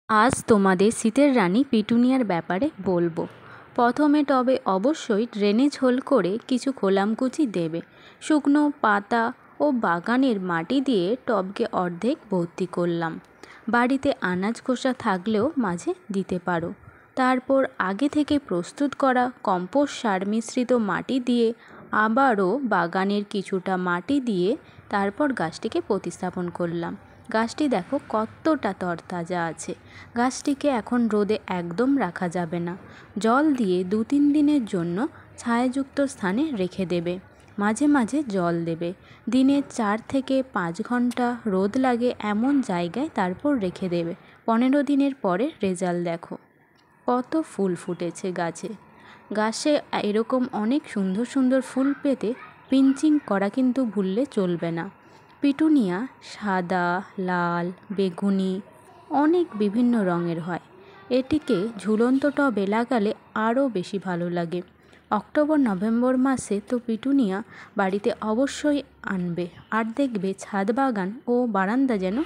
আজ তোমাদের শীতের রানী পিটুনিয়ার ব্যাপারে বলবো। প্রথমে টবে অবশ্যই ড্রেনেজ হোল করে কিছু খোলামকুচি দেবে। শুকনো পাতা ও বাগানের মাটি দিয়ে টবকে অর্ধেক ভর্তি করলাম। বাড়িতে আনাজ খোসা থাকলেও মাঝে দিতে পারো। তারপর আগে থেকে প্রস্তুত করা কম্পোস্ট সার মিশ্রিত মাটি দিয়ে আবারও বাগানের কিছুটা মাটি দিয়ে তারপর গাছটিকে প্রতিস্থাপন করলাম। গাছটি দেখো কতটা তরতাজা আছে। গাছটিকে এখন রোদে একদম রাখা যাবে না। জল দিয়ে 2-3 দিনের জন্য ছায়াযুক্ত স্থানে রেখে দেবে। মাঝে মাঝে জল দেবে। দিনে 4 থেকে 5 ঘন্টা রোদ লাগে এমন জায়গায় তারপর রেখে দেবে। 15 দিনের পরে রেজাল্ট দেখো কত ফুল ফুটেছে গাছে। গাছে এরকম অনেক সুন্দর সুন্দর ফুল পেতে পিঞ্চিং করা কিন্তু ভুললে চলবে না। পিটুনিয়া সাদা, লাল, বেগুনি অনেক বিভিন্ন রঙের হয়। এটিকে ঝুলন্ত টবে লাগালে আরও বেশি ভালো লাগে। অক্টোবর-নভেম্বর মাসে তো পিটুনিয়া বাড়িতে অবশ্যই আনবে, আর দেখবে ছাদ বাগান ও বারান্দা যেন